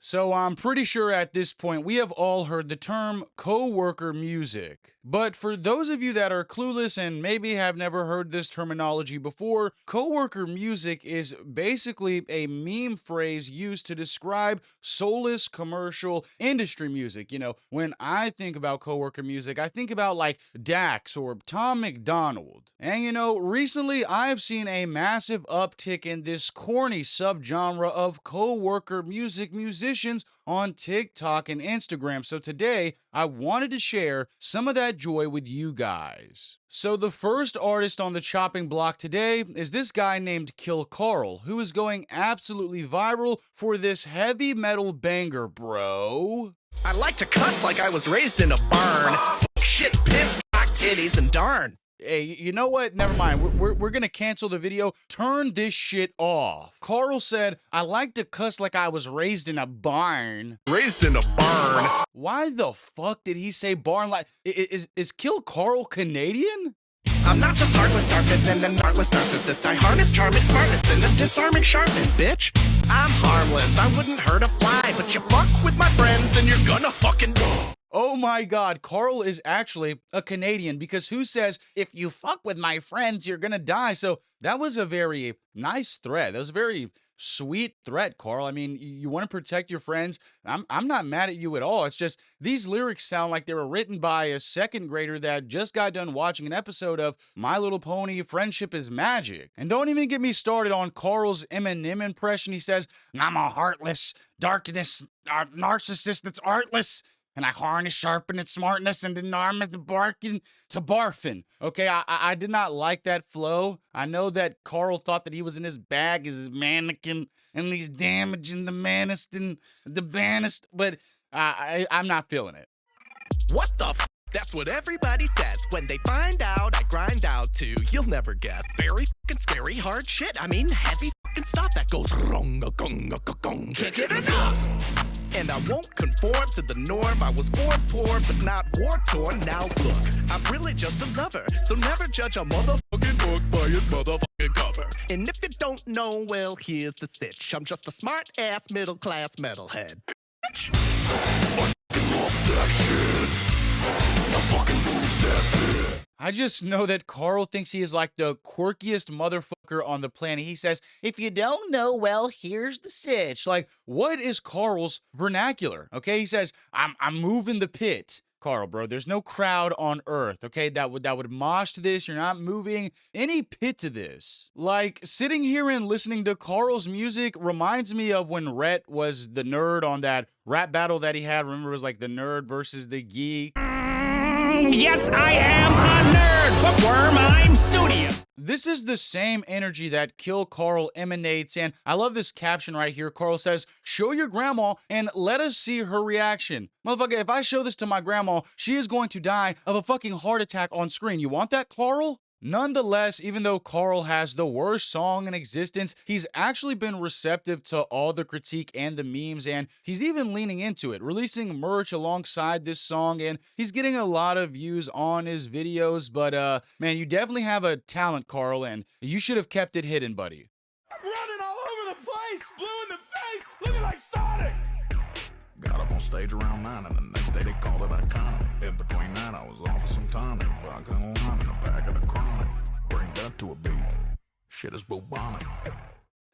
So I'm pretty sure at this point we have all heard the term coworker music. But for those of you that are clueless and maybe have never heard this terminology before, coworker music is basically a meme phrase used to describe soulless commercial industry music. When I think about coworker music, I think about like Dax or Tom McDonald. And recently I've seen a massive uptick in this corny subgenre of coworker musicians on TikTok and Instagram. So today, I wanted to share some of that joy with you guys. So the first artist on the chopping block today is this guy named Kill Carl, who is going absolutely viral for this heavy metal banger, bro. I like to cuss like I was raised in a barn. Shit, piss, cock, titties, and darn. Hey, you know what? Never mind. We're gonna cancel the video. Turn this shit off. Carl said, I like to cuss like I was raised in a barn. Raised in a barn? Why the fuck did he say barn? Like, is Kill Carl Canadian? I'm not just heartless darkness and an artless narcissist. I harness charming smartness and a disarming sharpness, bitch. I'm harmless, I wouldn't hurt a fly, but you fuck with my friends and you're gonna fucking die. Oh my god, Carl is actually a Canadian, because who says, if you fuck with my friends, you're gonna die? So that was a very nice threat. That was a very sweet threat, Carl. I mean, you want to protect your friends. I'm not mad at you at all. It's just these lyrics sound like they were written by a second grader that just got done watching an episode of My Little Pony, Friendship is Magic. And don't even get me started on Carl's Eminem impression. He says, I'm a heartless darkness narcissist that's artless. And I harness, sharpen, and smartness, and then arm it to barking to barfing. Okay, I did not like that flow. I know that Carl thought that he was in his bag as a mannequin, and he's damaging the manest and the bannest, but I'm not feeling it. What the f? That's what everybody says when they find out I grind out too. You'll never guess. Very fucking scary, hard shit. I mean, heavy fucking stuff that goes wrong. Can't get enough. And I won't conform to the norm. I was born poor, but not war-torn. Now look, I'm really just a lover. So never judge a motherfucking book by its motherfucking cover. And if you don't know, well, here's the sitch. I'm just a smart-ass middle-class metalhead. I just know that Carl thinks he is like the quirkiest motherfucker on the planet. He says, if you don't know, well, here's the sitch. Like, what is Carl's vernacular? Okay, he says, I'm moving the pit. Carl, bro, there's no crowd on earth, okay, that would mosh to this. You're not moving any pit to this. Like, sitting here and listening to Carl's music reminds me of when Rhett was the nerd on that rap battle that he had. Remember, it was like the nerd versus the geek. Yes, I am a nerd. Bookworm, I'm studious. This is the same energy that Kill Carl emanates, and I love this caption right here. Carl says, show your grandma and let us see her reaction. Motherfucker, if I show this to my grandma, she is going to die of a fucking heart attack on screen. You want that, Carl? Nonetheless, even though Carl has the worst song in existence, he's actually been receptive to all the critique and the memes, and he's even leaning into it, releasing merch alongside this song, and he's getting a lot of views on his videos. But man, you definitely have a talent, Carl, and you should have kept it hidden, buddy. I'm running all over the place, blue in the face, looking like Sonic. Got up on stage around 9, and the next day they called it iconic. In between that, I was off for some time, and vodka and lime in a pack of the chronic. Bring that to a beat. Shit is bubonic.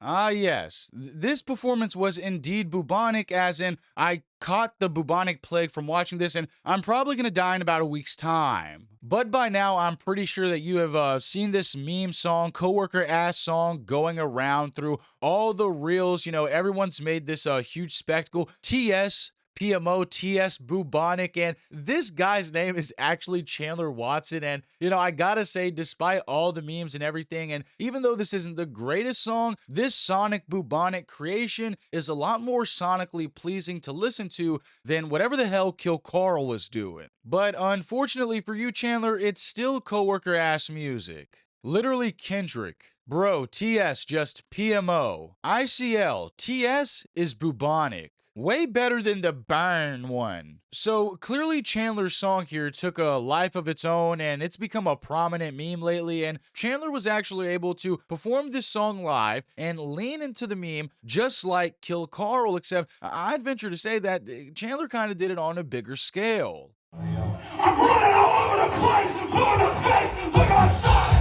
Ah, yes. This performance was indeed bubonic, as in, I caught the bubonic plague from watching this, and I'm probably gonna die in about a week's time. But by now, I'm pretty sure that you have seen this meme song, coworker ass song, going around through all the reels. You know, everyone's made this huge spectacle. TS, PMO, TS, bubonic, and this guy's name is actually Chandler Watson. And I gotta say, despite all the memes and everything, and even though this isn't the greatest song, this sonic bubonic creation is a lot more sonically pleasing to listen to than whatever the hell Kill Carl was doing. But unfortunately for you, Chandler, it's still coworker ass music. Literally Kendrick. Bro, TS just PMO. ICL, TS is bubonic. Way better than the Burn one. So clearly Chandler's song here took a life of its own and it's become a prominent meme lately, and Chandler was actually able to perform this song live and lean into the meme just like Kill Carl, except I'd venture to say that Chandler kind of did it on a bigger scale. I'm running all over the place, blue in the face, look at my shot.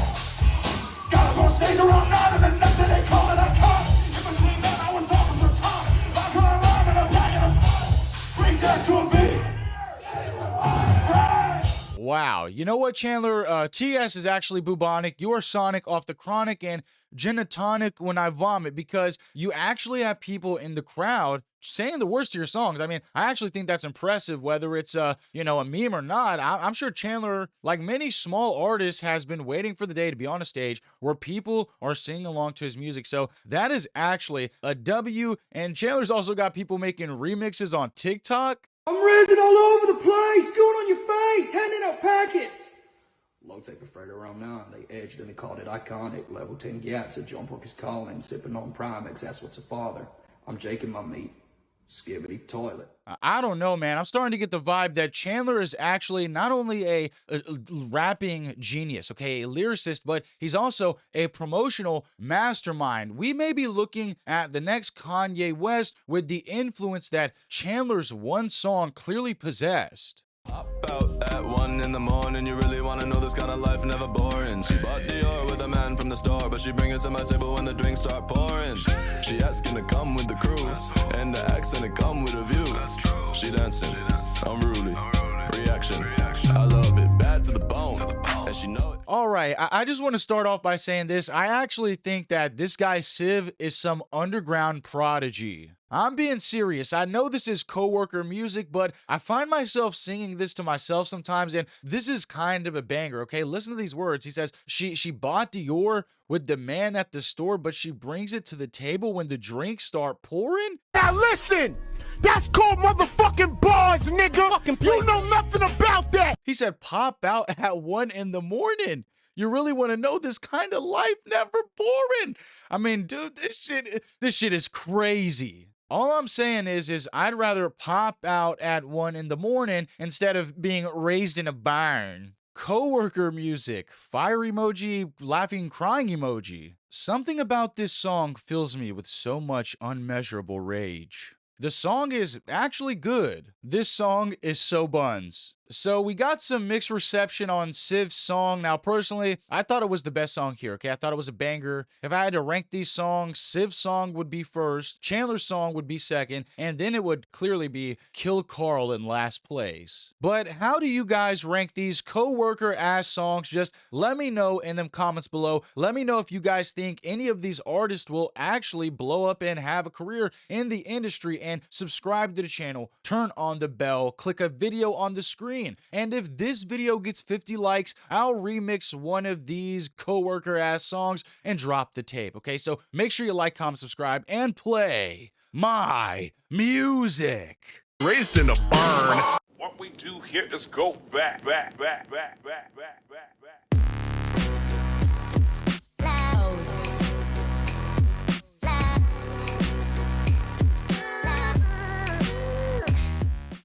Got up on stage around 9 and the next day they call it a cut. In between that I was Officer Tom. Back on a rhyme and a bag and a pot. Bring that to a beat. Wow, you know what, Chandler? TS is actually bubonic. You are Sonic off the Chronic and Genotonic when I vomit, because you actually have people in the crowd saying the words to your songs. I mean, I actually think that's impressive, whether it's a meme or not. I'm sure Chandler, like many small artists, has been waiting for the day to be on a stage where people are singing along to his music. So that is actually a W. And Chandler's also got people making remixes on TikTok. I'm raising all over the place, going on your face, handing out packets. Long take a freighter around 9, they edged and they called it iconic. Level 10 gaps, a jump work is calling, sipping on Primex, that's what's a father. I'm jaking my meat, skibbity toilet. I don't know, man. I'm starting to get the vibe that Chandler is actually not only a rapping genius, okay, a lyricist, but he's also a promotional mastermind. We may be looking at the next Kanye West with the influence that Chandler's one song clearly possessed. Up out at 1 in the morning, you really wanna know this kind of life never boring. She bought Dior with a man from the store, but she bring it to my table when the drinks start pouring. She asking to come with the crew, and the accent to come with a view. She dancing, unruly, reaction, I love it, bad to the bone, and she know it. All right, I just want to start off by saying this. I actually think that this guy Civ is some underground prodigy. I'm being serious. I know this is Coworker music, but I find myself singing this to myself sometimes, and this is kind of a banger, okay? Listen to these words. He says, she bought Dior with the man at the store, but she brings it to the table when the drinks start pouring? Now listen, that's called motherfucking bars, nigga. You know nothing about that. He said, pop out at 1 in the morning. You really want to know this kind of life? Never boring. I mean, dude, this shit is crazy. All I'm saying is I'd rather pop out at 1 in the morning instead of being raised in a barn. Coworker music, fire emoji, laughing, crying emoji. Something about this song fills me with so much unmeasurable rage. The song is actually good. This song is so buns. So we got some mixed reception on Civ's song. Now, personally, I thought it was the best song here, okay? I thought it was a banger. If I had to rank these songs, Civ's song would be first, Chandler's song would be second, and then it would clearly be Kill Carl in last place. But how do you guys rank these Coworker-ass songs? Just let me know in them comments below. Let me know if you guys think any of these artists will actually blow up and have a career in the industry, and subscribe to the channel, turn on the bell, click a video on the screen. And if this video gets 50 likes, I'll remix one of these Coworker ass songs and drop the tape, okay? So make sure you like, comment, subscribe, and play my music. Raised in a barn. What we do here is go back.